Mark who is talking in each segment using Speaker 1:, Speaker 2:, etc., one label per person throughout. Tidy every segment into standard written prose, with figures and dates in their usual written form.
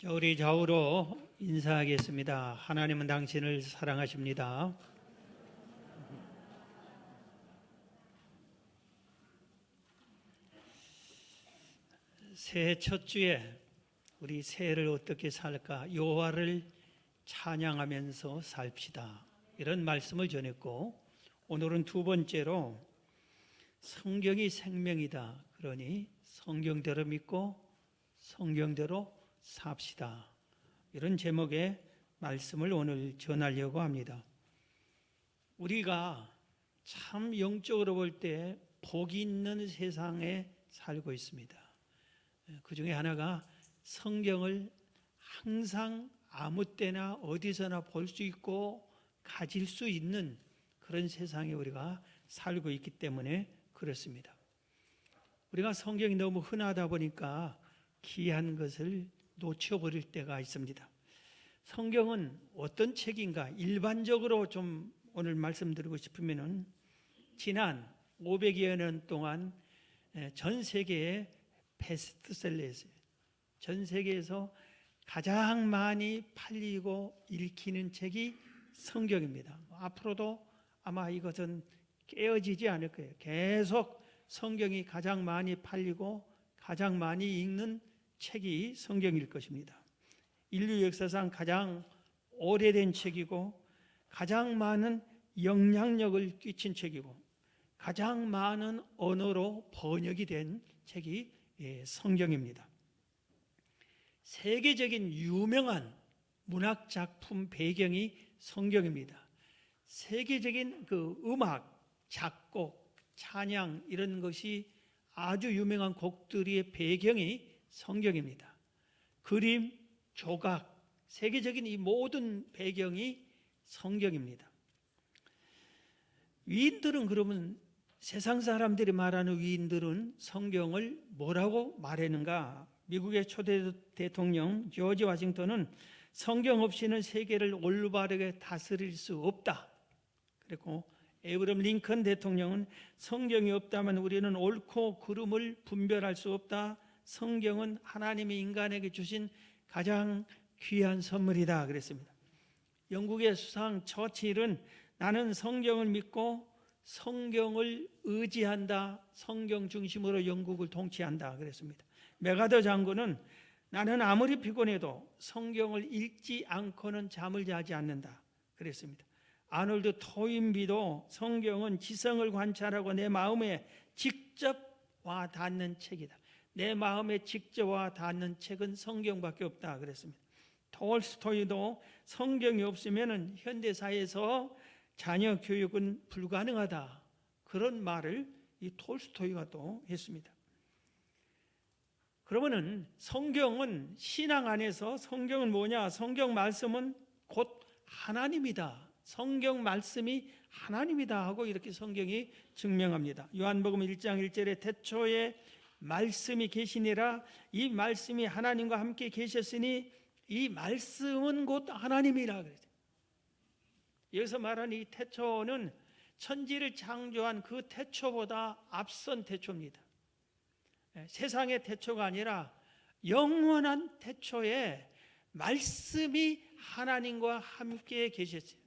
Speaker 1: 자, 우리 좌우로 인사하겠습니다. 하나님은 당신을 사랑하십니다. 새해 첫 주에 우리 새해를 어떻게 살까? 여호와를 찬양하면서 삽시다. 이런 말씀을 전했고, 오늘은 두 번째로 성경이 생명이다. 그러니 성경대로 믿고 성경대로 삽시다. 이런 제목의 말씀을 오늘 전하려고 합니다. 우리가 참 영적으로 볼 때 복이 있는 세상에 살고 있습니다. 그 중에 하나가 성경을 항상 아무 때나 어디서나 볼 수 있고 가질 수 있는 그런 세상에 우리가 살고 있기 때문에 그렇습니다. 우리가 성경이 너무 흔하다 보니까 귀한 것을 놓쳐버릴 때가 있습니다. 성경은 어떤 책인가? 일반적으로 좀 오늘 말씀드리고 싶으면은 지난 500여 년 동안 전 세계의 베스트셀러였어요. 전 세계에서 가장 많이 팔리고 읽히는 책이 성경입니다. 앞으로도 아마 이것은 깨어지지 않을 거예요. 계속 성경이 가장 많이 팔리고 가장 많이 읽는 책이 성경일 것입니다. 인류 역사상 가장 오래된 책이고 가장 많은 영향력을 끼친 책이고 가장 많은 언어로 번역이 된 책이 성경입니다. 세계적인 유명한 문학 작품 배경이 성경입니다. 세계적인 그 음악, 작곡, 찬양 이런 것이 아주 유명한 곡들의 배경이 성경입니다. 그림, 조각, 세계적인 이 모든 배경이 성경입니다. 위인들은 그러면 세상 사람들이 말하는 위인들은 성경을 뭐라고 말했는가? 미국의 초대 대통령 조지 워싱턴은 성경 없이는 세계를 올바르게 다스릴 수 없다. 그리고 에브럼 링컨 대통령은 성경이 없다면 우리는 옳고 그름을 분별할 수 없다. 성경은 하나님이 인간에게 주신 가장 귀한 선물이다 그랬습니다. 영국의 수상 처칠은 나는 성경을 믿고 성경을 의지한다. 성경 중심으로 영국을 통치한다 그랬습니다. 메가더 장군은 나는 아무리 피곤해도 성경을 읽지 않고는 잠을 자지 않는다 그랬습니다. 아놀드 토인비도 성경은 지성을 관찰하고 내 마음에 직접 와 닿는 책이다. 내 마음에 직접 와 닿는 책은 성경밖에 없다 그랬습니다. 톨스토이도 성경이 없으면 현대사회에서 자녀 교육은 불가능하다. 그런 말을 이 톨스토이가 또 했습니다. 그러면은 성경은 신앙 안에서 성경은 뭐냐? 성경 말씀은 곧 하나님이다. 성경 말씀이 하나님이다 하고 이렇게 성경이 증명합니다. 요한복음 1장 1절에 태초에 말씀이 계시니라. 이 말씀이 하나님과 함께 계셨으니 이 말씀은 곧 하나님이라 그랬어요. 여기서 말하는 이 태초는 천지를 창조한 그 태초보다 앞선 태초입니다. 세상의 태초가 아니라 영원한 태초에 말씀이 하나님과 함께 계셨어요.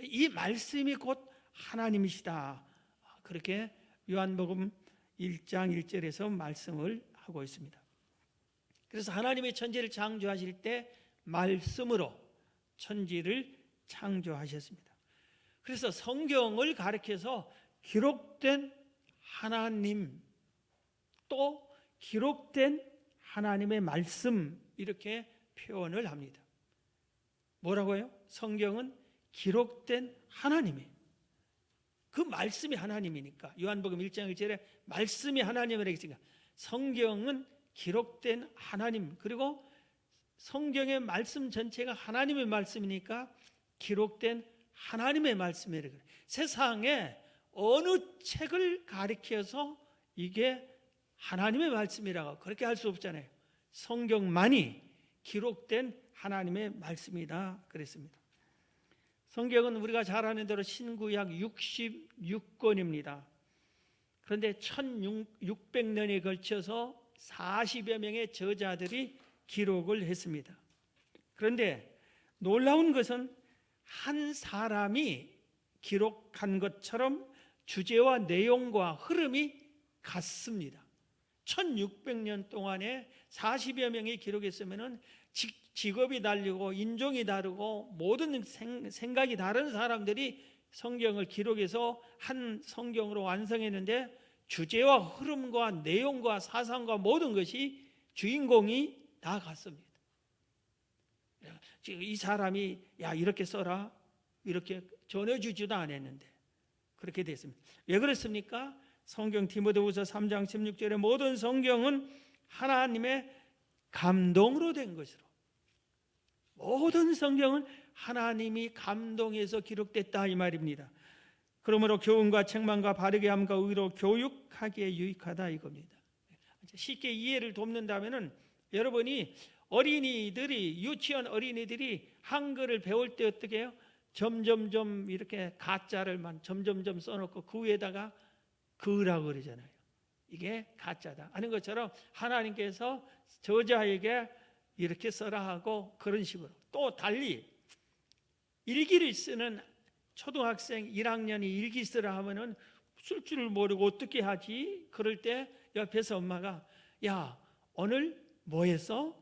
Speaker 1: 이 말씀이 곧 하나님이시다. 그렇게 요한복음 1장 1절에서 말씀을 하고 있습니다. 그래서 하나님이 천지를 창조하실 때 말씀으로 천지를 창조하셨습니다. 그래서 성경을 가리켜서 기록된 하나님 또 기록된 하나님의 말씀 이렇게 표현을 합니다. 뭐라고요? 성경은 기록된 하나님이에요. 그 말씀이 하나님이니까 요한복음 1장 1절에 말씀이 하나님이라고 했으니까 성경은 기록된 하나님 그리고 성경의 말씀 전체가 하나님의 말씀이니까 기록된 하나님의 말씀이라고 그래요. 세상에 어느 책을 가리켜서 이게 하나님의 말씀이라고 그렇게 할 수 없잖아요. 성경만이 기록된 하나님의 말씀이다 그랬습니다. 성경은 우리가 잘 아는 대로 신구약 66권입니다. 그런데 1600년에 걸쳐서 40여 명의 저자들이 기록을 했습니다. 그런데 놀라운 것은 한 사람이 기록한 것처럼 주제와 내용과 흐름이 같습니다. 1600년 동안에 40여 명이 기록했으면 직업이 다르고 인종이 다르고 모든 생각이 다른 사람들이 성경을 기록해서 한 성경으로 완성했는데 주제와 흐름과 내용과 사상과 모든 것이 주인공이 다 같습니다. 이 사람이 야 이렇게 써라 이렇게 전해주지도 않았는데 그렇게 됐습니다. 왜 그렇습니까? 성경 디모데후서 3장 16절에 모든 성경은 하나님의 감동으로 된 것으로, 모든 성경은 하나님이 감동해서 기록됐다 이 말입니다. 그러므로 교훈과 책망과 바르게 함과 의로 교육하기에 유익하다 이겁니다. 쉽게 이해를 돕는다면은 여러분이 어린이들이 유치원 어린이들이 한글을 배울 때 어떻게 해요? 점점점 이렇게 가짜를만 점점점 써놓고 그 위에다가 그라고 그러잖아요. 이게 가짜다 하는 것처럼 하나님께서 저자에게 이렇게 써라 하고 그런 식으로 또 달리 일기를 쓰는 초등학생 1학년이 일기 쓰라 하면은 쓸 줄을 모르고 어떻게 하지? 그럴 때 옆에서 엄마가 야 오늘 뭐 했어?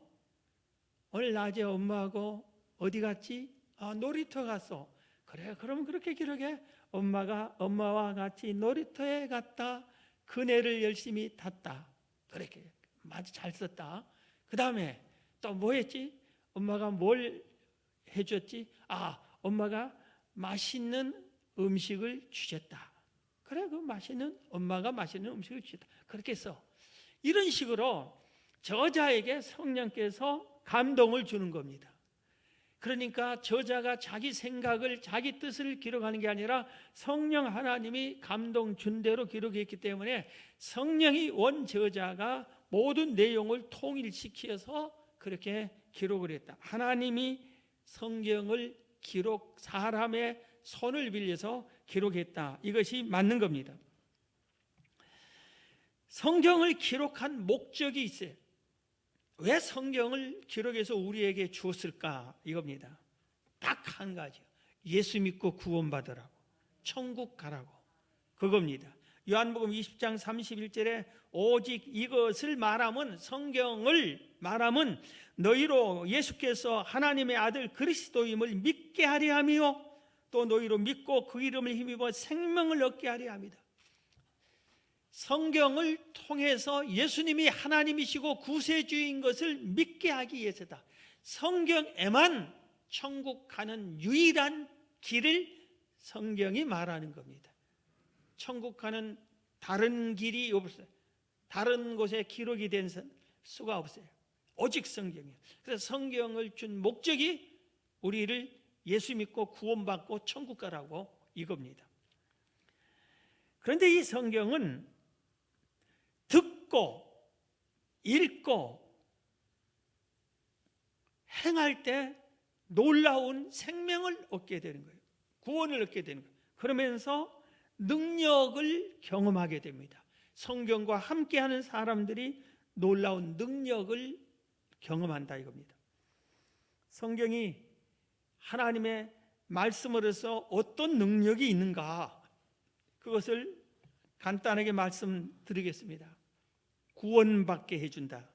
Speaker 1: 오늘 낮에 엄마하고 어디 갔지? 아 놀이터 갔어. 그래 그럼 그렇게 기록해. 엄마와 같이 놀이터에 갔다. 그네를 열심히 탔다. 그렇게 아주 잘 썼다. 그 다음에 또 뭐 했지? 엄마가 뭘 해줬지? 아 엄마가 맛있는 음식을 주셨다. 그래 그 엄마가 맛있는 음식을 주셨다. 그렇게 써. 이런 식으로 저자에게 성령께서 감동을 주는 겁니다. 그러니까 저자가 자기 생각을 자기 뜻을 기록하는 게 아니라 성령 하나님이 감동 준 대로 기록했기 때문에 성령이 원 저자가 모든 내용을 통일시켜서 그렇게 기록을 했다. 하나님이 성경을 사람의 손을 빌려서 기록했다. 이것이 맞는 겁니다. 성경을 기록한 목적이 있어요. 왜 성경을 기록해서 우리에게 주었을까? 이겁니다. 딱 한 가지요. 예수 믿고 구원받으라고, 천국 가라고, 그겁니다. 요한복음 20장 31절에 오직 이것을 말하면, 성경을 말하면 너희로 예수께서 하나님의 아들 그리스도임을 믿게 하려 하며 또 너희로 믿고 그 이름을 힘입어 생명을 얻게 하려 합니다. 성경을 통해서 예수님이 하나님이시고 구세주인 것을 믿게 하기 위해서다. 성경에만 천국 가는 유일한 길을 성경이 말하는 겁니다. 천국 가는 다른 길이 없어요. 다른 곳에 기록이 된 수가 없어요. 오직 성경이에요. 그래서 성경을 준 목적이 우리를 예수 믿고 구원받고 천국 가라고 이겁니다. 그런데 이 성경은 듣고 읽고 행할 때 놀라운 생명을 얻게 되는 거예요. 구원을 얻게 되는 거예요. 그러면서 능력을 경험하게 됩니다. 성경과 함께하는 사람들이 놀라운 능력을 경험한다 이겁니다. 성경이 하나님의 말씀으로서 어떤 능력이 있는가, 그것을 간단하게 말씀드리겠습니다. 구원받게 해준다.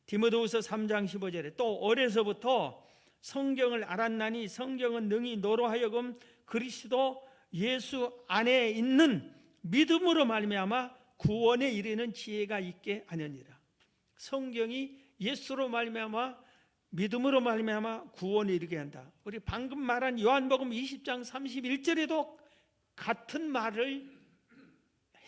Speaker 1: 디모데후서 3장 15절에 또 어려서부터 성경을 알았나니 성경은 능히 너로 하여금 그리스도 예수 안에 있는 믿음으로 말미암아 구원에 이르는 지혜가 있게 하느니라. 성경이 예수로 말미암아 믿음으로 말미암아 구원에 이르게 한다. 우리 방금 말한 요한복음 20장 31절에도 같은 말을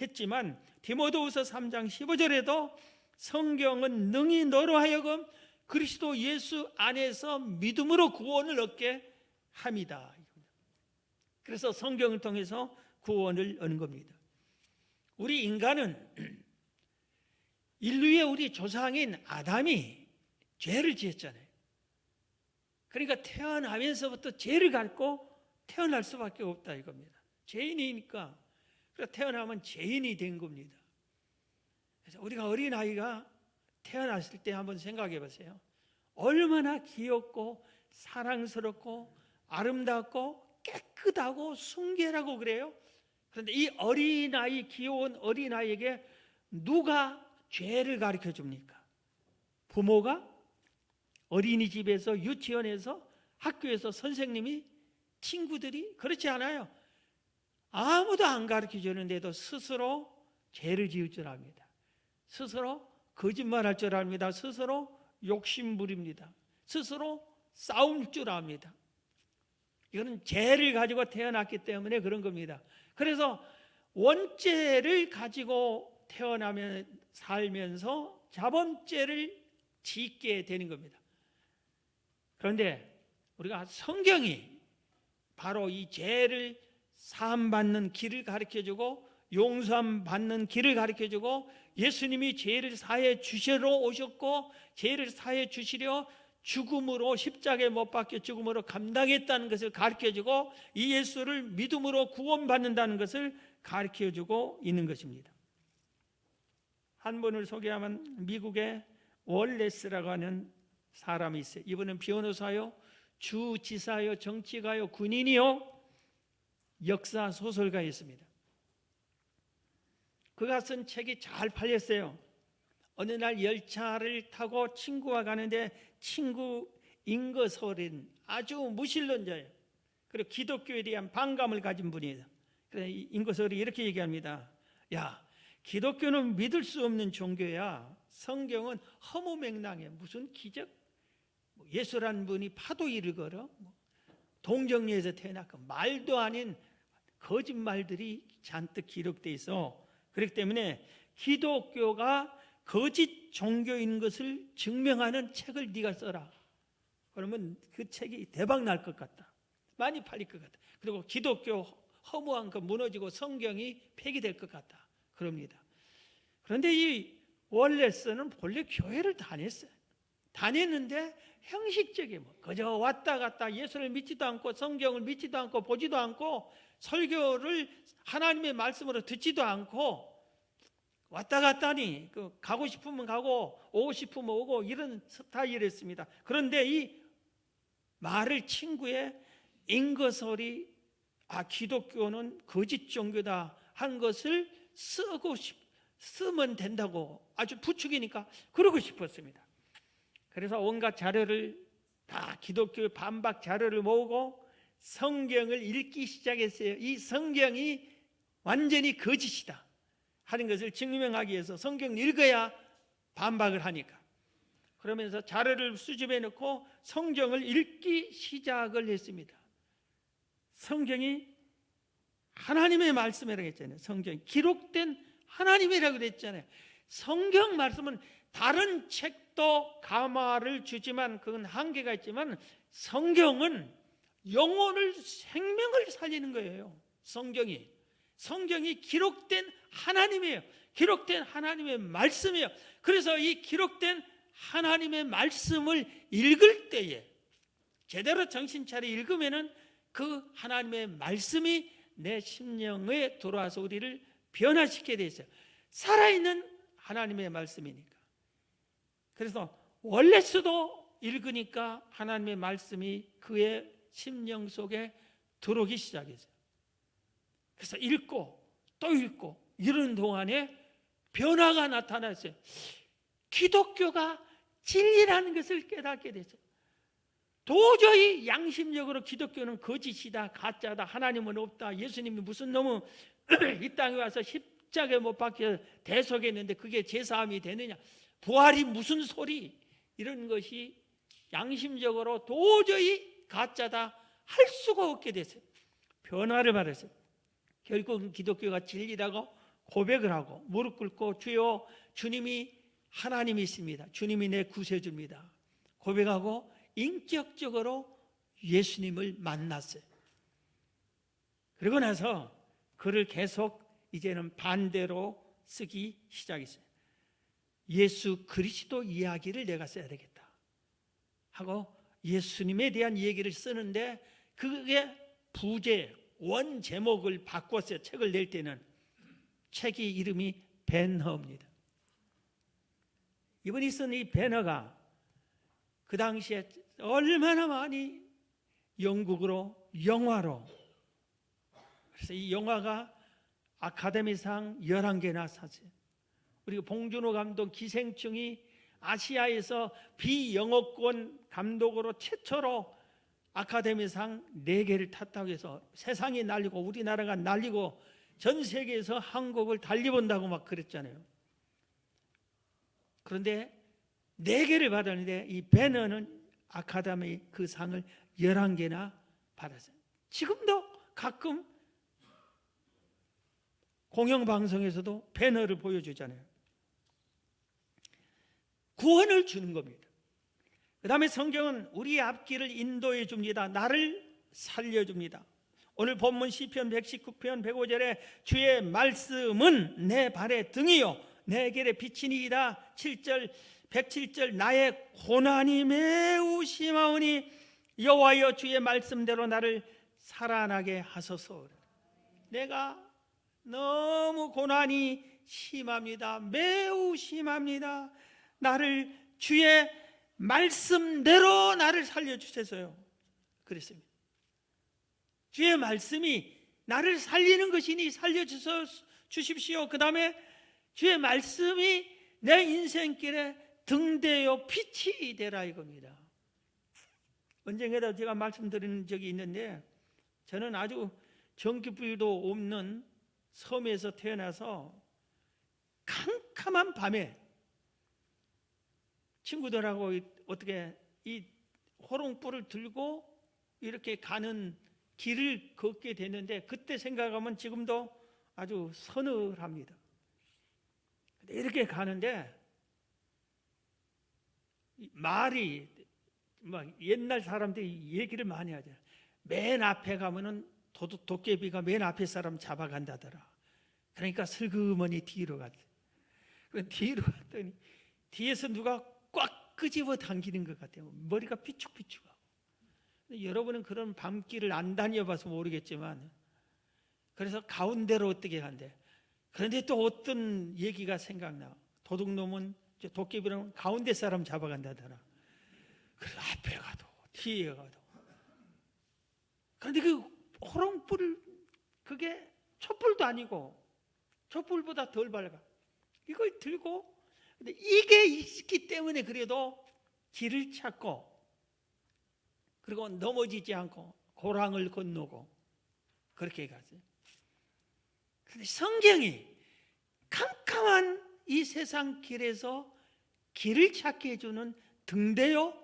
Speaker 1: 했지만 디모데후서 3장 15절에도 성경은 능히 너로 하여금 그리스도 예수 안에서 믿음으로 구원을 얻게 합니다. 그래서 성경을 통해서 구원을 얻는 겁니다. 우리 인간은 인류의 우리 조상인 아담이 죄를 지었잖아요. 그러니까 태어나면서부터 죄를 갖고 태어날 수밖에 없다 이겁니다. 죄인이니까. 그래서 태어나면 죄인이 된 겁니다. 그래서 우리가 어린아이가 태어났을 때 한번 생각해 보세요. 얼마나 귀엽고 사랑스럽고 아름답고 깨끗하고 순결하고 그래요. 그런데 이 어린아이, 귀여운 어린아이에게 누가 죄를 가르쳐 줍니까? 부모가? 어린이집에서, 유치원에서, 학교에서, 선생님이, 친구들이? 그렇지 않아요. 아무도 안 가르쳐 주는데도 스스로 죄를 지을 줄 압니다. 스스로 거짓말할 줄 압니다. 스스로 욕심부립니다. 스스로 싸울 줄 압니다. 이거는 죄를 가지고 태어났기 때문에 그런 겁니다. 그래서 원죄를 가지고 태어나면 살면서 자범죄를 짓게 되는 겁니다. 그런데 우리가 성경이 바로 이 죄를 사함받는 길을 가르쳐주고 용서함 받는 길을 가르쳐주고 예수님이 죄를 사해 주시러 오셨고 죄를 사해 주시려 죽음으로 십자가에 못 박혀 죽음으로 감당했다는 것을 가르쳐주고 이 예수를 믿음으로 구원받는다는 것을 가르쳐주고 있는 것입니다. 한 분을 소개하면 미국의 월레스라고 하는 사람이 있어요. 이분은 변호사요, 주지사요, 정치가요, 군인이요, 역사 소설가였습니다. 그가 쓴 책이 잘 팔렸어요. 어느 날 열차를 타고 친구와 가는데 친구 잉거솔은 아주 무신론자예요. 그리고 기독교에 대한 반감을 가진 분이에요. 그래서 잉거솔이 이렇게 얘기합니다. 야, 기독교는 믿을 수 없는 종교야. 성경은 허무맹랑해. 무슨 기적? 예수라는 분이 파도 일을 걸어? 동정리에서 태어났고 말도 아닌 거짓말들이 잔뜩 기록되어 있어. 그렇기 때문에 기독교가 거짓 종교인 것을 증명하는 책을 네가 써라. 그러면 그 책이 대박 날 것 같다. 많이 팔릴 것 같다. 그리고 기독교 허무한 거 무너지고 성경이 폐기될 것 같다. 그럽니다. 그런데 이 월레스는 본래 교회를 다녔어요. 다녔는데 형식적이에요. 그저 왔다 갔다 예수를 믿지도 않고 성경을 믿지도 않고 보지도 않고 설교를 하나님의 말씀으로 듣지도 않고 왔다 갔다니 가고 싶으면 가고 오고 싶으면 오고 이런 스타일이었습니다. 그런데 이 말을 친구의 잉거솔이 기독교는 거짓 종교다 한 것을 쓰면 된다고 아주 부추기니까 그러고 싶었습니다. 그래서 온갖 자료를 다 기독교의 반박 자료를 모으고 성경을 읽기 시작했어요. 이 성경이 완전히 거짓이다 하는 것을 증명하기 위해서 성경을 읽어야 반박을 하니까 그러면서 자료를 수집해 놓고 성경을 읽기 시작을 했습니다. 성경이 하나님의 말씀이라고 했잖아요. 성경이 기록된 하나님이라고 그랬잖아요. 성경 말씀은 다른 책도 감화를 주지만 그건 한계가 있지만 성경은 영혼을 생명을 살리는 거예요. 성경이 기록된 하나님이에요. 기록된 하나님의 말씀이에요. 그래서 이 기록된 하나님의 말씀을 읽을 때에 제대로 정신 차려 읽으면은 그 하나님의 말씀이 내 심령에 들어와서 우리를 변화시키게 돼 있어요. 살아있는 하나님의 말씀이니까. 그래서 월레스도 읽으니까 하나님의 말씀이 그의 심령 속에 들어오기 시작했어요. 그래서 읽고 또 읽고 이런 동안에 변화가 나타났어요. 기독교가 진리라는 것을 깨닫게 됐어요. 도저히 양심적으로 기독교는 거짓이다, 가짜다, 하나님은 없다, 예수님이 무슨 놈은 이 땅에 와서 십자가에 못 박혀 대속했는데 그게 제사함이 되느냐, 부활이 무슨 소리, 이런 것이 양심적으로 도저히 가짜다 할 수가 없게 됐어요. 변화를 받았어요. 결국은 기독교가 진리라고 고백을 하고 무릎 꿇고 주여 주님이 하나님이십니다, 주님이 내 구세주입니다 고백하고 인격적으로 예수님을 만났어요. 그러고 나서 글을 계속 이제는 반대로 쓰기 시작했어요. 예수 그리스도 이야기를 내가 써야 되겠다 하고 예수님에 대한 얘기를 쓰는데 그게 부제 원 제목을 바꿨어요. 책을 낼 때는 책이 이름이 벤허입니다. 이분이 쓴 이 배너가 그 당시에 얼마나 많이 영국으로 영화로, 그래서 이 영화가 아카데미상 11개나 탔어요. 그리고 봉준호 감독 기생충이 아시아에서 비영어권 감독으로 최초로 아카데미상 4개를 탔다고 해서 세상이 날리고 우리나라가 날리고 전 세계에서 한국을 달리본다고 막 그랬잖아요. 그런데 4개를 받았는데 이 배너는 아카데미 그 상을 11개나 받았어요. 지금도 가끔 공영방송에서도 배너를 보여주잖아요. 구원을 주는 겁니다. 그 다음에 성경은 우리의 앞길을 인도해 줍니다. 나를 살려줍니다. 오늘 본문 시편 119편 105절에 주의 말씀은 내 발의 등이요 내 길의 빛이니이다. 7절 107절 나의 고난이 매우 심하오니 여호와여 주의 말씀대로 나를 살아나게 하소서. 내가 너무 고난이 심합니다. 매우 심합니다. 나를 주의 말씀대로 나를 살려주세요. 그랬습니다. 주의 말씀이 나를 살리는 것이니 살려주십시오. 그 다음에 주의 말씀이 내 인생길에 등대요 빛이 되라 이겁니다. 언젠가 제가 말씀드린 적이 있는데 저는 아주 전기불도 없는 섬에서 태어나서 캄캄한 밤에 친구들하고 어떻게 이 호롱불을 들고 이렇게 가는 길을 걷게 되는데 그때 생각하면 지금도 아주 서늘합니다. 이렇게 가는데 말이 막 옛날 사람들이 얘기를 많이 하잖아요. 맨 앞에 가면은 도깨비가 맨 앞에 사람 잡아간다더라. 그러니까 슬그머니 뒤로 갔어요. 뒤로 갔더니 뒤에서 누가 꽉 끄집어 당기는 것 같아요. 머리가 삐죽삐죽하고. 여러분은 그런 밤길을 안 다녀봐서 모르겠지만 그래서 가운데로 어떻게 간대. 그런데 또 어떤 얘기가 생각나. 도둑놈은 도깨비는 가운데 사람 잡아간다더라. 그래서 앞에 가도 뒤에 가도. 그런데 그 호롱불 그게 촛불도 아니고 촛불보다 덜 밝아. 이걸 들고 근데 이게 있기 때문에 그래도 길을 찾고 그리고 넘어지지 않고 고랑을 건너고 그렇게 갔어요. 그런데 성경이 캄캄한 이 세상 길에서 길을 찾게 해주는 등대요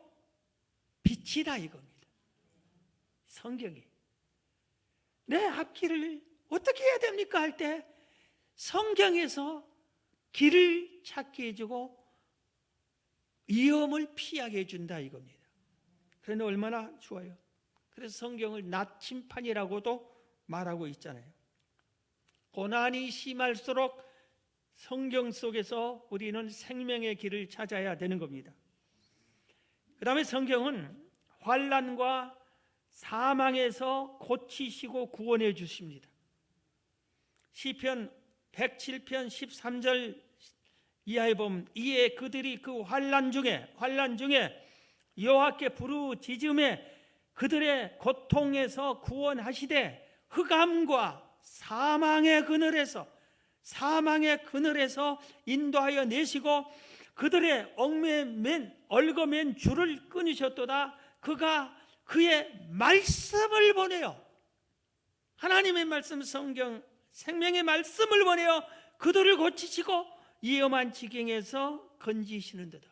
Speaker 1: 빛이다 이겁니다. 성경이 내 앞길을 어떻게 해야 됩니까 할 때 성경에서 길을 찾게 해주고 위험을 피하게 해준다 이겁니다. 그런데 얼마나 좋아요. 그래서 성경을 나침판이라고도 말하고 있잖아요. 고난이 심할수록 성경 속에서 우리는 생명의 길을 찾아야 되는 겁니다. 그 다음에 성경은 환난과 사망에서 고치시고 구원해 주십니다. 시편 107편 13절 이하에 보면 이에 그들이 그 환난 중에 여호와께 부르짖음에 그들의 고통에서 구원하시되 흑암과 사망의 그늘에서 인도하여 내시고 그들의 얽어맨 줄을 끊으셨도다. 그가 그의 말씀을 보내요. 하나님의 말씀 성경 생명의 말씀을 보내어 그들을 고치시고 위험한 지경에서 건지시는도다.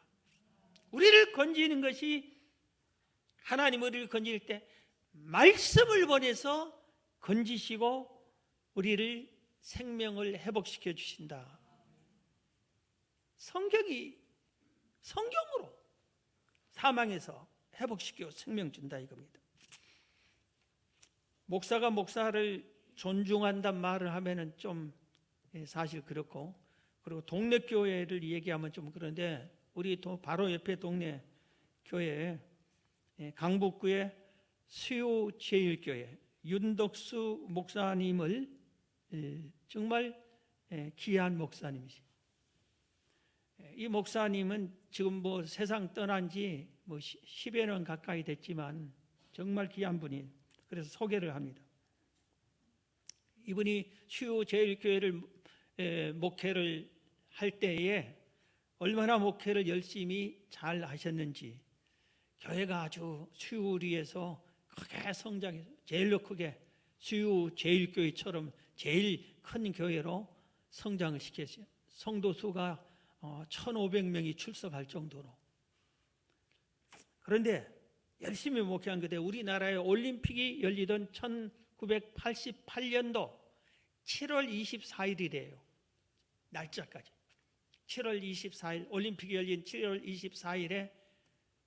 Speaker 1: 우리를 건지는 것이 하나님 우리를 건질 때 말씀을 보내서 건지시고 우리를 생명을 회복시켜 주신다. 성경으로 사망에서 회복시키고 생명 준다 이겁니다. 목사가 목사를 존중한단 말을 하면은 좀 사실 그렇고 그리고 동네 교회를 얘기하면 좀 그런데 우리 바로 옆에 동네 교회 강북구의 수요제일교회 윤덕수 목사님을 정말 귀한 목사님이시. 이 목사님은 지금 뭐 세상 떠난 지 뭐 10여 년 가까이 됐지만 정말 귀한 분이, 그래서 소개를 합니다. 이분이 수요 제일교회를 목회를 할 때에 얼마나 목회를 열심히 잘 하셨는지, 교회가 아주 수요리에서 크게 성장해서 제일로 크게 수요 제일교회처럼 제일 큰 교회로 성장을 시켰어요. 성도 수가 1,500명이 출석할 정도로. 그런데 열심히 목회한 그때 우리나라에 올림픽이 열리던 1988년도 7월 24일이래요. 날짜까지. 7월 24일, 올림픽이 열린 7월 24일에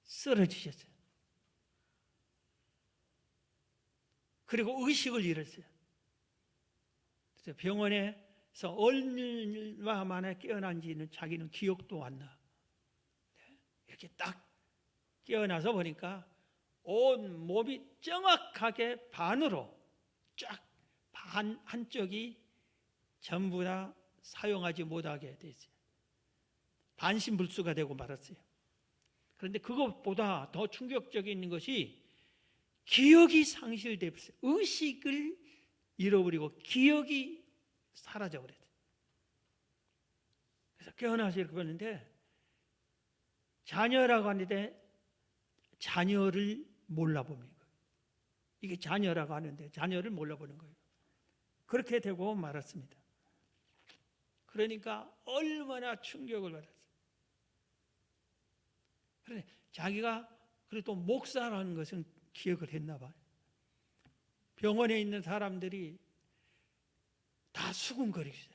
Speaker 1: 쓰러지셨어요. 그리고 의식을 잃었어요. 그래서 병원에서 얼마 만에 깨어난지는 자기는 기억도 안 나. 이렇게 딱 깨어나서 보니까 온 몸이 정확하게 반으로 쫙 한쪽이 전부 다 사용하지 못하게 됐어요. 반신불수가 되고 말았어요. 그런데 그것보다 더 충격적인 것이 기억이 상실되었어요. 의식을 잃어버리고 기억이 사라져버렸어요. 그래서 깨어나서 이렇게 봤는데 자녀라고 하는데 자녀를 몰라보는 거예요. 이게 자녀라고 하는데 자녀를 몰라보는 거예요. 그렇게 되고 말았습니다. 그러니까 얼마나 충격을 받았어요. 그런데 자기가 그래도 목사라는 것은 기억을 했나 봐요. 병원에 있는 사람들이 다 수군거리세요.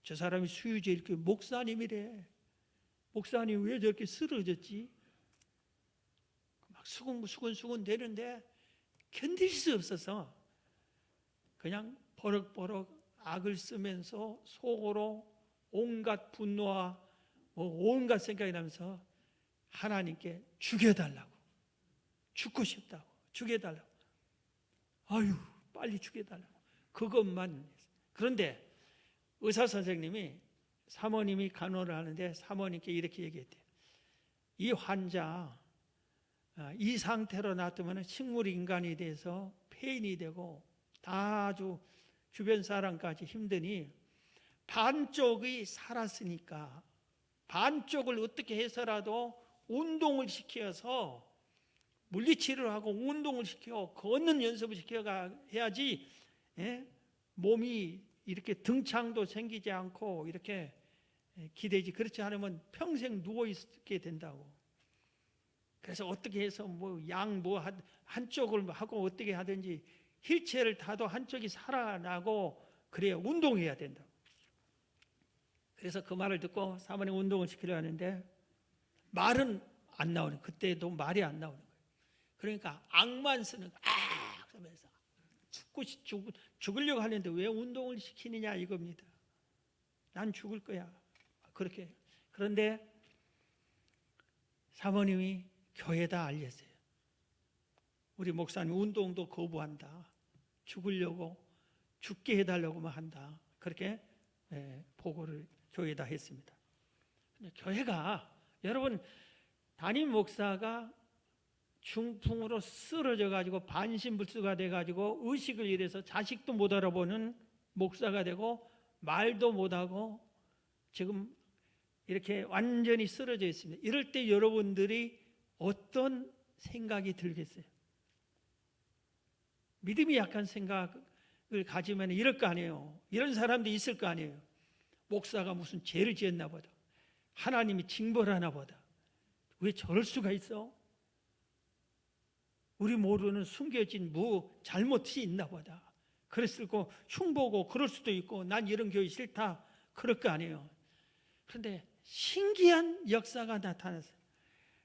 Speaker 1: 저 사람이 수유제일교회 목사님이래. 목사님 왜 저렇게 쓰러졌지? 막 수군 되는데 견딜 수 없어서 그냥 버럭버럭 악을 쓰면서 속으로 온갖 분노와 온갖 생각이 나면서 하나님께 죽여달라고, 죽고 싶다고, 죽여달라고, 아유 빨리 죽여달라고, 그것만. 그런데 의사 선생님이, 사모님이 간호를 하는데 사모님께 이렇게 얘기했대요. 이 환자 이 상태로 놔두면 식물인간이 돼서 폐인이 되고 다 아주 주변 사람까지 힘드니 반쪽이 살았으니까 반쪽을 어떻게 해서라도 운동을 시켜서 물리치료를 하고 운동을 시켜 걷는 연습을 시켜가 해야지, 몸이 이렇게 등창도 생기지 않고 이렇게 기대지. 그렇지 않으면 평생 누워 있게 된다고. 그래서 어떻게 해서 한쪽을 하고 어떻게 하든지 휠체어를 타도 한쪽이 살아나고 그래야 운동해야 된다고. 그래서 그 말을 듣고 사모님 운동을 시키려 하는데 말은 안 나오는, 그때도 말이 안 나오는 거예요. 그러니까 악만 쓰는 거예요. 그러면서 죽으려고 하는데 왜 운동을 시키느냐 이겁니다. 난 죽을 거야. 그렇게. 그런데 사모님이 교회에다 알렸어요. 우리 목사님 운동도 거부한다. 죽으려고, 죽게 해달라고만 한다. 그렇게 보고를 교회에다 했습니다. 근데 교회가, 여러분, 담임 목사가 중풍으로 쓰러져 가지고 반신불수가 돼 가지고 의식을 잃어서 자식도 못 알아보는 목사가 되고 말도 못하고 지금 이렇게 완전히 쓰러져 있습니다. 이럴 때 여러분들이 어떤 생각이 들겠어요? 믿음이 약한 생각을 가지면 이럴 거 아니에요. 이런 사람도 있을 거 아니에요. 목사가 무슨 죄를 지었나 보다. 하나님이 징벌하나 보다. 왜 저럴 수가 있어? 우리 모르는 숨겨진 잘못이 있나 보다. 그랬을 거 흉보고 그럴 수도 있고 난 이런 교회 싫다. 그럴 거 아니에요. 그런데 신기한 역사가 나타났어요.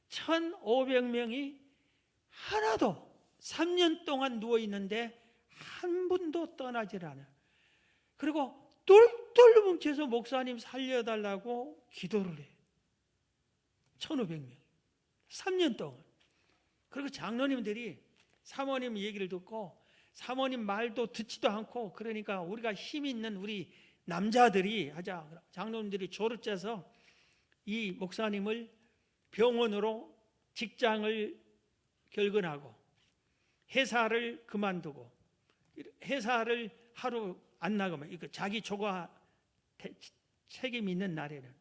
Speaker 1: 1,500명이 하나도 3년 동안 누워있는데 한 분도 떠나질 않아요. 그리고 똘똘 뭉쳐서 목사님 살려달라고 기도를 해요. 1,500명 3년 동안. 그리고 장로님들이 사모님 얘기를 듣고 사모님 말도 듣지도 않고, 그러니까 우리가 힘 있는 우리 남자들이 하자, 장로님들이 조를 짜서 이 목사님을 병원으로 직장을 결근하고 회사를 그만두고, 회사를 하루 안 나가면 이거 자기 조가 책임 있는 날에는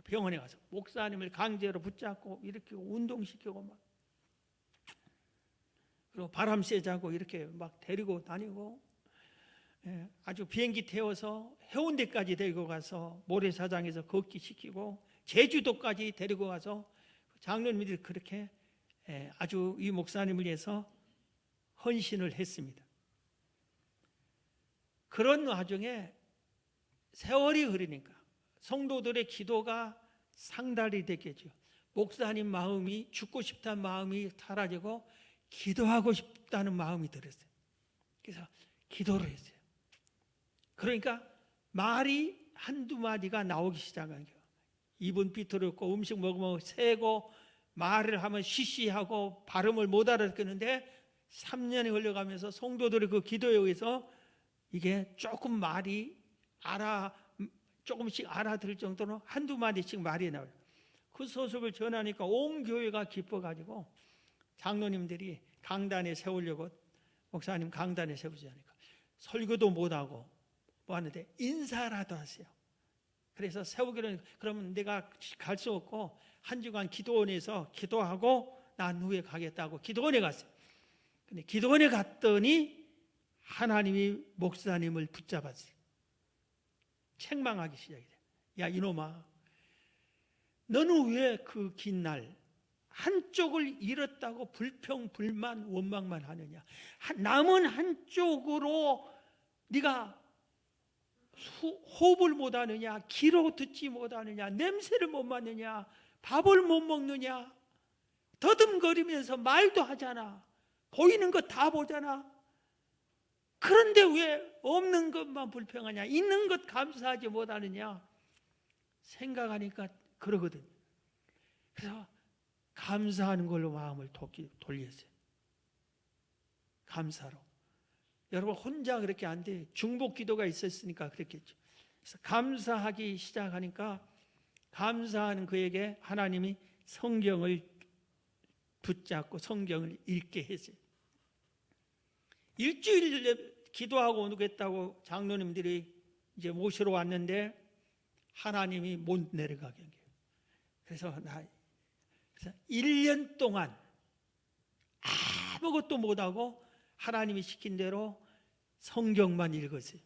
Speaker 1: 병원에 가서 목사님을 강제로 붙잡고 이렇게 운동시키고 막, 그리고 바람 쐬자고 이렇게 막 데리고 다니고, 아주 비행기 태워서 해운대까지 데리고 가서 모래사장에서 걷기 시키고 제주도까지 데리고 가서 장로님들이 그렇게 아주 이 목사님을 위해서 헌신을 했습니다. 그런 와중에 세월이 흐르니까 성도들의 기도가 상달이 됐겠죠. 목사님 마음이, 죽고 싶다는 마음이 사라지고 기도하고 싶다는 마음이 들었어요. 그래서 기도를 했어요. 그러니까 말이 한두 마디가 나오기 시작한 거예요. 입은 비틀었고 음식 먹으면 새고 말을 하면 쉬쉬하고 발음을 못 알아듣는데 3년이 흘러가면서 성도들의 그 기도에 의해서 이게 조금 말이 조금씩 알아들 정도로 한두 마디씩 말이 나와요. 그 소식을 전하니까 온 교회가 기뻐가지고 장로님들이 강단에 세우려고, 목사님 강단에 세우자니까 설교도 못하고 뭐 하는데 인사라도 하세요. 그래서 세우기로, 그러면 내가 갈 수 없고 한 주간 기도원에서 기도하고 난 후에 가겠다고 기도원에 갔어요. 근데 기도원에 갔더니 하나님이 목사님을 붙잡았어요. 책망하기 시작해요. 야 이놈아, 너는 왜 그 긴 날 한쪽을 잃었다고 불평, 불만, 원망만 하느냐? 남은 한쪽으로 네가 호흡을 못하느냐? 귀로 듣지 못하느냐? 냄새를 못 맡느냐? 밥을 못 먹느냐? 더듬거리면서 말도 하잖아. 보이는 거 다 보잖아. 그런데 왜 없는 것만 불평하냐? 있는 것 감사하지 못하느냐? 생각하니까 그러거든. 그래서 감사하는 걸로 마음을 돌렸어요. 감사로. 여러분 혼자 그렇게 안 돼. 중복 기도가 있었으니까 그랬겠죠. 그래서 감사하기 시작하니까 감사하는 그에게 하나님이 성경을 붙잡고 성경을 읽게 했어요. 일주일 기도하고 오겠다고 장로님들이 이제 모시러 왔는데 하나님이 못 내려가게 한 거예요. 그래서 1년 동안 아무것도 못하고 하나님이 시킨 대로 성경만 읽었어요.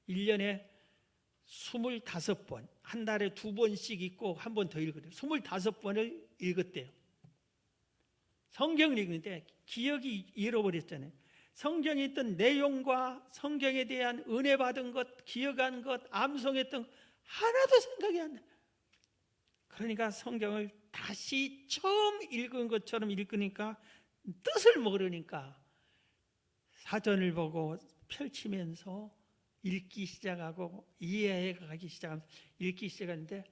Speaker 1: 1년에 25번, 한 달에 2번씩 읽고 한 번 더 읽었대요. 25번을 읽었대요. 성경을 읽는데 기억이 잃어버렸잖아요. 성경에 있던 내용과 성경에 대한 은혜 받은 것, 기억한 것, 암송했던 것 하나도 생각이 안 나요. 그러니까 성경을 다시 처음 읽은 것처럼 읽으니까 뜻을 모르니까 사전을 보고 펼치면서 읽기 시작하고 이해해가기 시작하면서 읽기 시작하는데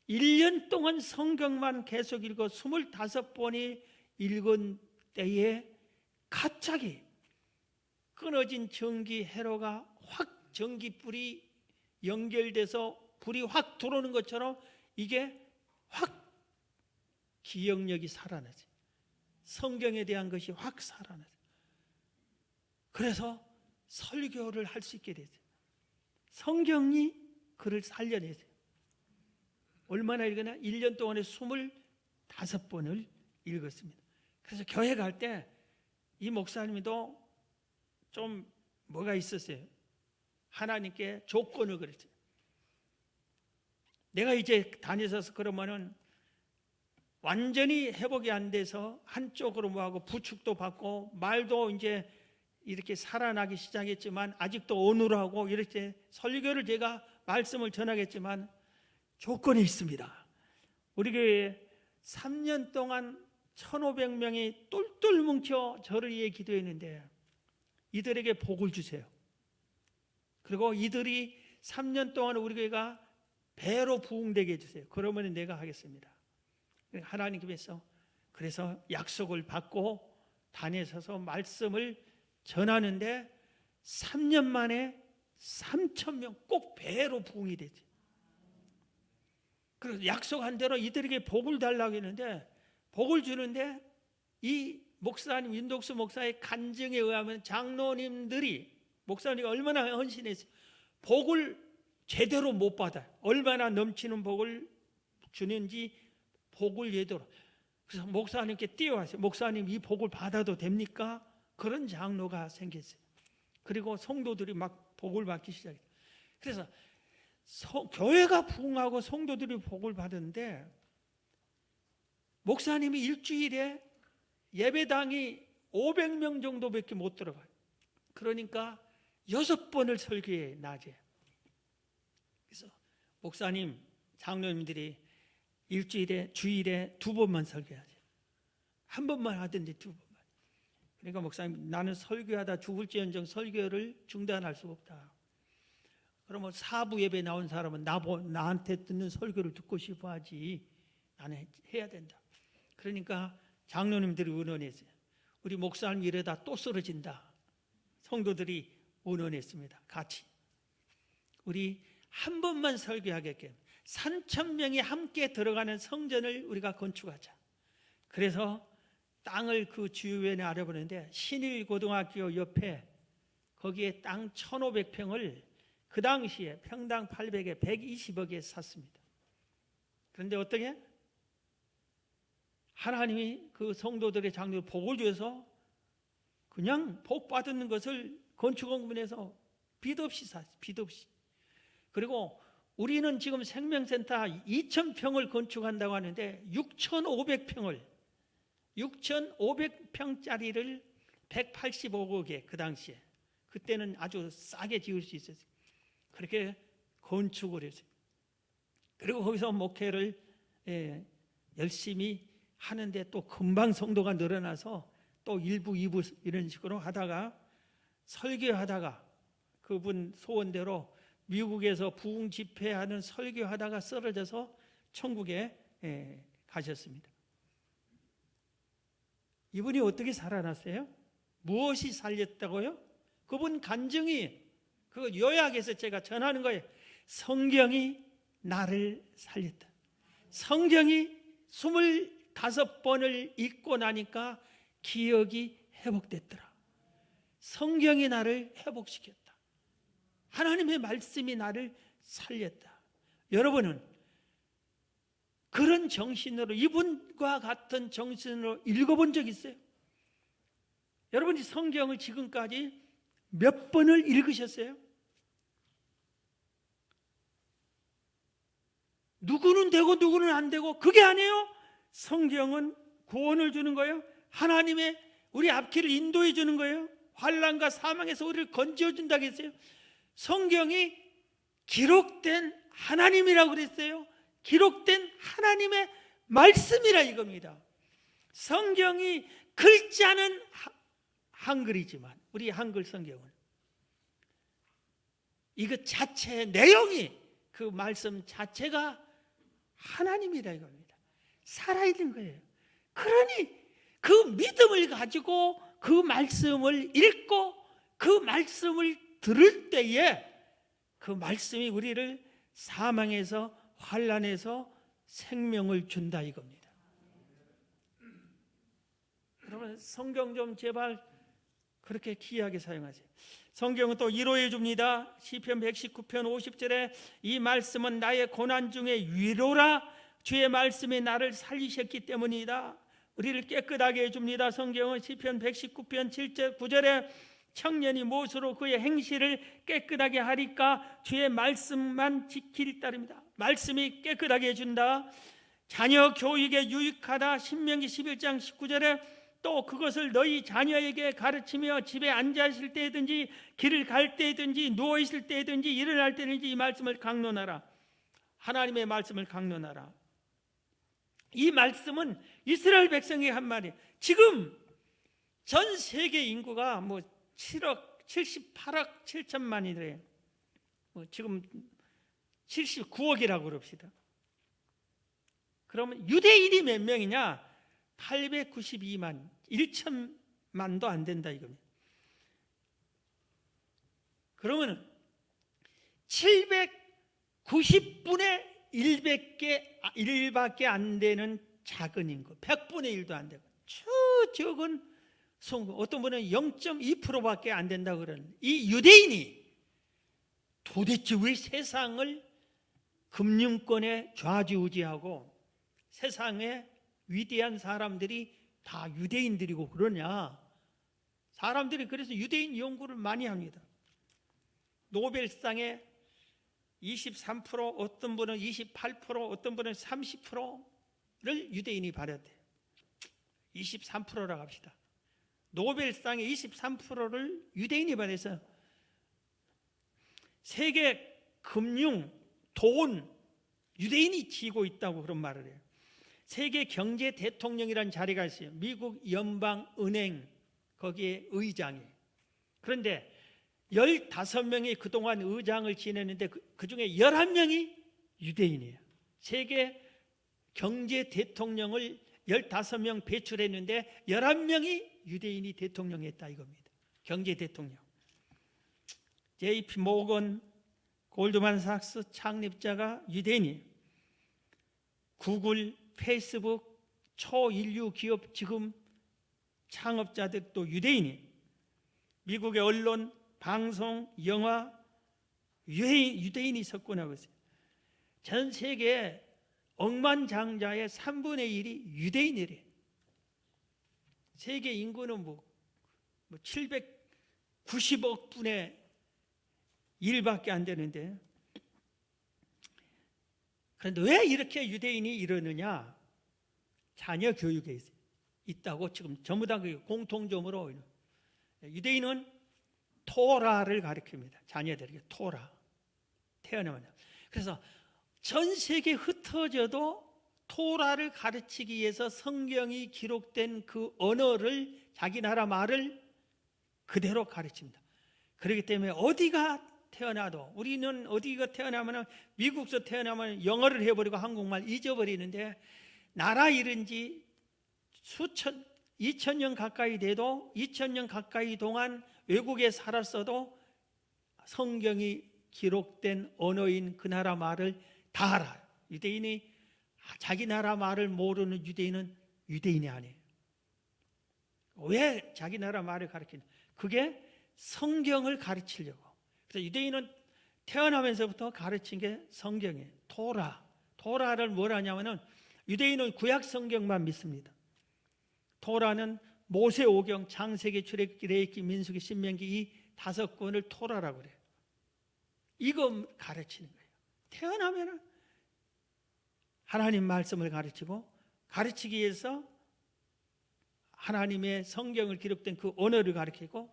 Speaker 1: 1년 동안 성경만 계속 읽어 25번이 읽은 때에 갑자기 끊어진 전기 회로가 확 전기불이 연결돼서 불이 확 들어오는 것처럼 이게 확 기억력이 살아나죠. 성경에 대한 것이 확 살아나죠. 그래서 설교를 할 수 있게 되죠. 성경이 그를 살려내세요. 얼마나 읽으나? 1년 동안에 25번을 읽었습니다. 그래서 교회 갈 때 이 목사님도 좀 뭐가 있었어요. 하나님께 조건을 그랬어요. 내가 이제 다니셔서 그러면은 완전히 회복이 안 돼서 한쪽으로 뭐하고 부축도 받고 말도 이제 이렇게 살아나기 시작했지만 아직도 어눌하고 이렇게 설교를 제가 말씀을 전하겠지만 조건이 있습니다. 우리 교회에 3년 동안 1,500명이 똘똘 뭉쳐 저를 위해 기도했는데 이들에게 복을 주세요. 그리고 이들이 3년 동안 우리 교회가 배로 부흥되게 해주세요. 그러면 내가 하겠습니다. 하나님께서 그래서 약속을 받고 다니셔서 말씀을 전하는데 3년 만에 3,000명 꼭 배로 부흥이 되지. 그래서 약속한 대로 이들에게 복을 달라고 했는데, 복을 주는데 이 목사님, 윤덕수 목사의 간증에 의하면 장로님들이, 목사님이 얼마나 헌신했어요. 복을 제대로 못 받아요. 얼마나 넘치는 복을 주는지 복을 제대로. 그래서 목사님께 뛰어왔어요. 목사님, 이 복을 받아도 됩니까? 그런 장로가 생겼어요. 그리고 성도들이 막 복을 받기 시작해요. 그래서 교회가 부흥하고 성도들이 복을 받는데, 목사님이 일주일에 예배당이 500명 정도밖에 못 들어가요. 그러니까 6번을 설교해, 낮에. 그래서 목사님, 장로님들이 일주일에, 주일에 2번만 설교하세요. 한 번만 하든지 2번만. 그러니까 목사님, 나는 설교하다 죽을지언정 설교를 중단할 수 없다. 그러면 사부 예배 나온 사람은 나한테 듣는 설교를 듣고 싶어 하지, 나는 해야 된다. 그러니까 장로님들이 의논했어요. 우리 목사님 이러다 또 쓰러진다. 성도들이 의논했습니다. 같이 우리 한 번만 설교하게끔 3,000명이 함께 들어가는 성전을 우리가 건축하자. 그래서 땅을 그 주위에 알아보는데, 신일고등학교 옆에 거기에 땅 1,500평을 그 당시에 평당 800에 120억에 샀습니다. 그런데 어떻게? 하나님이 그 성도들의 장로를 복을 주어서 그냥 복 받는 것을 건축원금에서 빚 없이 샀어요. 빚 없이. 그리고 우리는 지금 생명센터 2,000평을 건축한다고 하는데 6,500평짜리를 185억에, 그 당시에, 그때는 아주 싸게 지을 수 있었어요. 그렇게 건축을 했어요. 그리고 거기서 목회를 열심히 하는데 또 금방 성도가 늘어나서 또 1부, 2부 이런 식으로 하다가, 설교하다가 그분 소원대로 미국에서 부흥 집회하는 설교하다가 쓰러져서 천국에 가셨습니다. 이분이 어떻게 살아났어요? 무엇이 살렸다고요? 그분 간증이, 그 요약해서 제가 전하는 거예요. 성경이 나를 살렸다. 성경이 25번을 읽고 나니까 기억이 회복됐더라. 성경이 나를 회복시켰다. 하나님의 말씀이 나를 살렸다. 여러분은 그런 정신으로, 이분과 같은 정신으로 읽어본 적 있어요? 여러분이 성경을 지금까지 몇 번을 읽으셨어요? 누구는 되고 누구는 안 되고, 그게 아니에요. 성경은 구원을 주는 거예요. 하나님의 우리 앞길을 인도해 주는 거예요. 환난과 사망에서 우리를 건져 준다고 했어요. 성경이 기록된 하나님이라고 그랬어요. 기록된 하나님의 말씀이라 이겁니다. 성경이 글자는 한글이지만, 우리 한글 성경은 이것 자체의 내용이, 그 말씀 자체가 하나님이라 이겁니다. 살아있는 거예요. 그러니 그 믿음을 가지고 그 말씀을 읽고 그 말씀을 들을 때에 그 말씀이 우리를 사망에서, 환난에서 생명을 준다 이겁니다. 여러분, 성경 좀 제발 그렇게 귀하게 사용하세요. 성경은 또 위로해 줍니다. 시편 119편 50절에 이 말씀은 나의 고난 중에 위로라. 주의 말씀이 나를 살리셨기 때문이다. 우리를 깨끗하게 해줍니다. 성경은 시편 119편 7절 9절에 청년이 무엇으로 그의 행실을 깨끗하게 하리까? 주의 말씀만 지키리 따릅니다. 말씀이 깨끗하게 해준다. 자녀 교육에 유익하다. 신명기 11장 19절에 또 그것을 너희 자녀에게 가르치며 집에 앉아 있을 때든지 길을 갈 때든지 누워 있을 때든지 일어날 때든지 이 말씀을 강론하라. 하나님의 말씀을 강론하라. 이 말씀은 이스라엘 백성에게 한 말이에요. 지금 전 세계 인구가 7억 78억 7천만이래요. 지금 79억이라고 그럽시다. 그러면 유대인이 몇 명이냐? 892만, 1천만도 안 된다 이겁니다. 그러면 790분의 1밖에 안 되는 작은 인구, 100분의 1도 안 되고 적은 성공, 어떤 분은 0.2%밖에 안 된다고 그러는 이 유대인이 도대체 왜 세상을 금융권에 좌지우지하고 세상에 위대한 사람들이 다 유대인들이고 그러냐? 사람들이 그래서 유대인 연구를 많이 합니다. 노벨상에 23%, 어떤 분은 28%, 어떤 분은 30%를 유대인이 받았대요. 23%라고 합시다. 노벨상의 23%를 유대인이 받아서 세계 금융, 돈, 유대인이 쥐고 있다고 그런 말을 해요. 세계 경제 대통령이라는 자리가 있어요. 미국 연방은행 거기에 의장이. 그런데 15명이 그동안 의장을 지냈는데 그 중에 11명이 유대인이에요. 세계 경제 대통령을 15명 배출했는데 11명이 유대인이 대통령했다 이겁니다. 경제 대통령. JP 모건, 골드만삭스 창립자가 유대인이에요. 구글, 페이스북, 초인류 기업 지금 창업자들도 유대인이에요. 미국의 언론, 방송, 영화, 유대인이 석권하고 있어요. 전 세계 억만장자의 3분의 1이 유대인이래요. 세계 인구는 790억 분의 1밖에 안 되는데, 그런데 왜 이렇게 유대인이 이러느냐? 자녀 교육에 있다고 지금 전부 다 공통점으로 유대인은 토라를 가르칩니다. 자녀들에게 토라. 태어나면. 그래서 전 세계에 흩어져도 토라를 가르치기 위해서 성경이 기록된 그 언어를, 자기 나라 말을 그대로 가르칩니다. 그렇기 때문에 어디가 태어나도, 우리는 어디가 태어나면, 미국에서 태어나면 영어를 해버리고 한국말 잊어버리는데, 나라 잃은 지 2000년 가까이 돼도 2000년 가까이 동안 외국에 살았어도 성경이 기록된 언어인 그 나라 말을 다 알아요. 유대인이 자기 나라 말을 모르는 유대인은 유대인이 아니에요. 왜 자기 나라 말을 가르치냐? 그게 성경을 가르치려고. 그래서 유대인은 태어나면서부터 가르친 게 성경이에요. 토라를 뭘 하냐면은, 유대인은 구약 성경만 믿습니다. 토라는 모세오경, 창세기, 출애굽기, 레위기, 민수기, 신명기 이 5권을 토라라고 그래요. 이거 가르치는 거예요. 태어나면은 하나님 말씀을 가르치고, 가르치기 위해서 하나님의 성경을 기록된 그 언어를 가르치고,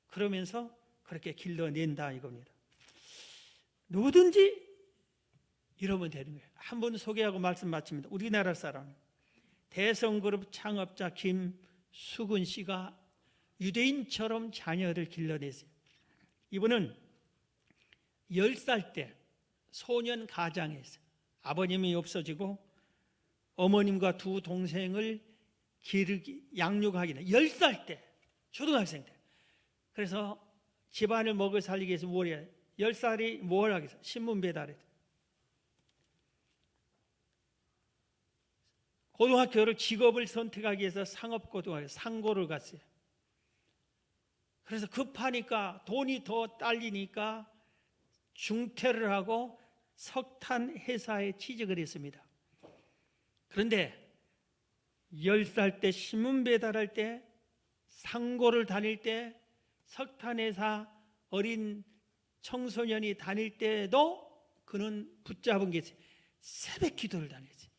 Speaker 1: 그러면서 그렇게 길러낸다 이겁니다. 누구든지 이러면 되는 거예요. 한 분 소개하고 말씀 마칩니다. 우리나라 사람 대성그룹 창업자 김수근 씨가 유대인처럼 자녀를 길러냈어요. 이분은 10살 때 소년 가장에 있어요. 아버님이 없어지고 어머님과 두 동생을 양육하기는 10살 때, 초등학생 때. 그래서 집안을 먹여 살리기 위해서 뭘 해야 돼? 10살이 뭘 하겠어? 신문 배달해. 고등학교를 직업을 선택하기 위해서 상업고등학교, 상고를 갔어요. 그래서 급하니까 돈이 더 딸리니까 중퇴를 하고 석탄 회사에 취직을 했습니다. 그런데 10살 때 신문 배달할 때, 상고를 다닐 때, 석탄 회사 어린 청소년이 다닐 때도 그는 붙잡은 게 있어요. 새벽 기도를 다녔어요.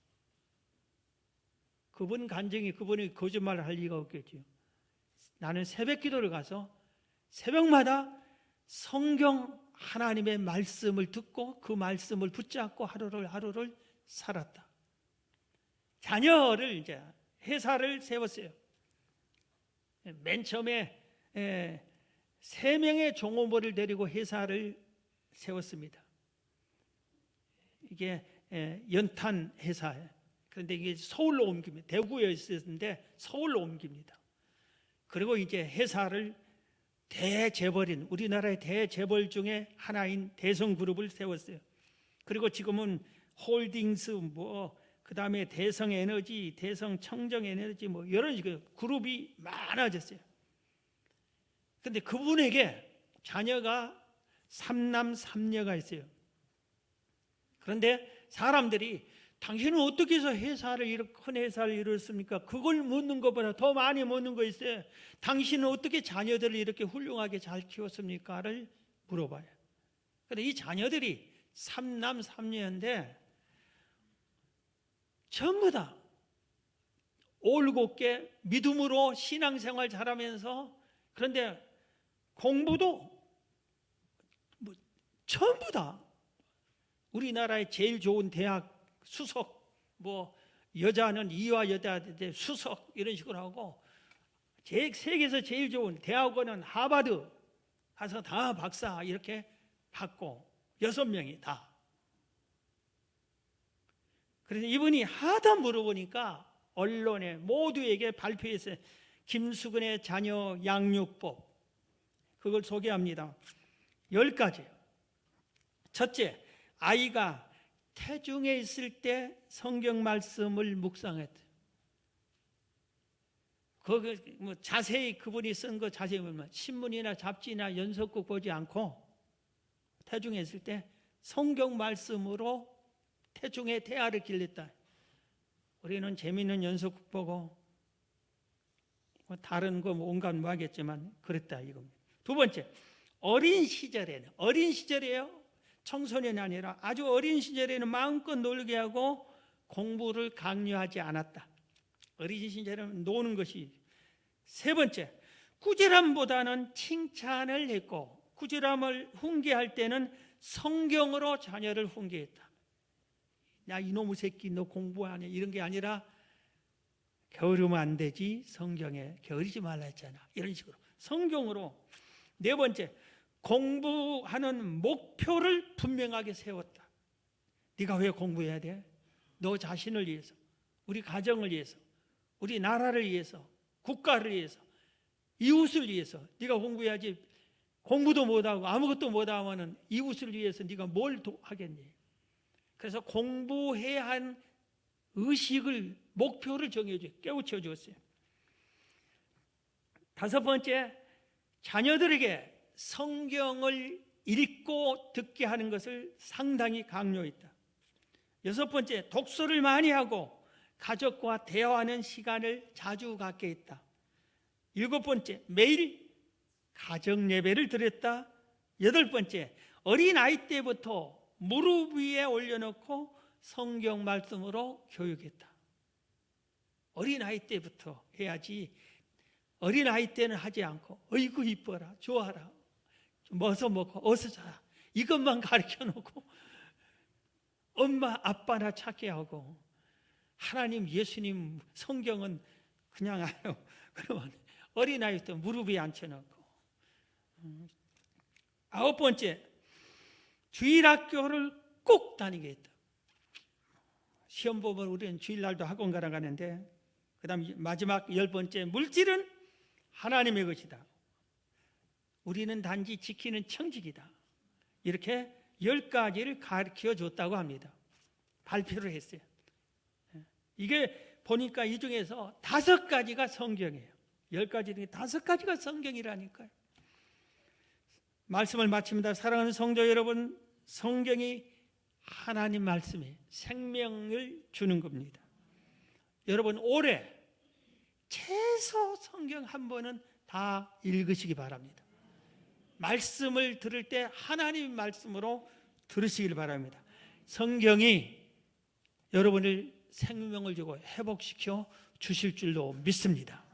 Speaker 1: 그분 간증이, 그분이 거짓말을 할 리가 없겠죠. 나는 새벽 기도를 가서 새벽마다 성경 하나님의 말씀을 듣고 그 말씀을 붙잡고 하루를 살았다. 자녀를 이제 회사를 세웠어요. 맨 처음에 3명의 종업원을 데리고 회사를 세웠습니다. 이게 연탄 회사예요. 그런데 이게 서울로 옮깁니다. 대구에 있었는데 서울로 옮깁니다. 그리고 이제 회사를 대재벌인, 우리나라의 대재벌 중에 하나인 대성그룹을 세웠어요. 그리고 지금은 홀딩스 그다음에 대성에너지, 대성청정에너지 이런 그룹이 많아졌어요. 그런데 그분에게 자녀가 3남 3녀가 있어요. 그런데 사람들이 당신은 어떻게 해서 큰 회사를 이뤘습니까? 그걸 묻는 것보다 더 많이 묻는 거 있어요. 당신은 어떻게 자녀들을 이렇게 훌륭하게 잘 키웠습니까?를 물어봐요. 그런데 이 자녀들이 3남 3녀인데 전부 다 올곧게 믿음으로 신앙생활 잘하면서, 그런데 공부도 전부 다 우리나라의 제일 좋은 대학 수석, 여자는 이화여대 수석 이런 식으로 하고, 세계에서 제일 좋은 대학원은 하버드 가서 다 박사 이렇게 받고 6명이 다. 그래서 이분이 하다 물어보니까 언론에 모두에게 발표했어요. 김수근의 자녀 양육법, 그걸 소개합니다. 10가지예요. 첫째, 아이가 태중에 있을 때 성경 말씀을 묵상했대요. 자세히 그분이 쓴 거 자세히 보면 신문이나 잡지나 연속극 보지 않고 태중에 있을 때 성경 말씀으로 태중의 태아를 길렀다. 우리는 재미있는 연속극 보고 다른 거 온갖 하겠지만 그랬다 이겁니다. 두 번째, 어린 시절이에요. 청소년이 아니라 아주 어린 시절에는 마음껏 놀게 하고 공부를 강요하지 않았다. 어린 시절에는 노는 것이. 세 번째, 꾸지람보다는 칭찬을 했고, 꾸지람을 훈계할 때는 성경으로 자녀를 훈계했다. 야 이놈의 새끼 너 공부 안 해, 이런 게 아니라 게으르면 안 되지, 성경에 게으르지 말라 했잖아, 이런 식으로 성경으로. 네 번째, 공부하는 목표를 분명하게 세웠다. 네가 왜 공부해야 돼? 너 자신을 위해서, 우리 가정을 위해서, 우리 나라를 위해서, 국가를 위해서, 이웃을 위해서 네가 공부해야지. 공부도 못하고 아무것도 못하면 이웃을 위해서 네가 뭘 하겠니? 그래서 공부해야 한 의식을, 목표를 정해줘, 깨우쳐 주었어요. 다섯 번째, 자녀들에게 성경을 읽고 듣게 하는 것을 상당히 강요했다. 여섯 번째, 독서를 많이 하고 가족과 대화하는 시간을 자주 갖게 했다. 일곱 번째, 매일 가정 예배를 드렸다. 여덟 번째, 어린아이 때부터 무릎 위에 올려놓고 성경 말씀으로 교육했다. 어린아이 때부터 해야지, 어린아이 때는 하지 않고 어이구 이뻐라, 좋아라, 좀 어서 먹고 어서 자, 이것만 가르쳐놓고 엄마 아빠나 찾게 하고 하나님 예수님 성경은 그냥 알아요. 그러면 어린아이 때 무릎 위에 앉혀놓고. 아홉 번째, 주일학교를 꼭 다니게 했다. 시험 보면 우리는 주일날도 학원 가러 가는데, 그 다음 마지막 10번째, 물질은 하나님의 것이다. 우리는 단지 지키는 청직이다. 이렇게 10가지를 가르쳐 줬다고 합니다. 발표를 했어요. 이게 보니까 이 중에서 5가지가 성경이에요. 10가지 중에 5가지가 성경이라니까요. 말씀을 마칩니다. 사랑하는 성도 여러분, 성경이 하나님 말씀에 생명을 주는 겁니다. 여러분 올해 최소 성경 한 번은 다 읽으시기 바랍니다. 말씀을 들을 때 하나님 말씀으로 들으시길 바랍니다. 성경이 여러분을 생명을 주고 회복시켜 주실 줄로 믿습니다.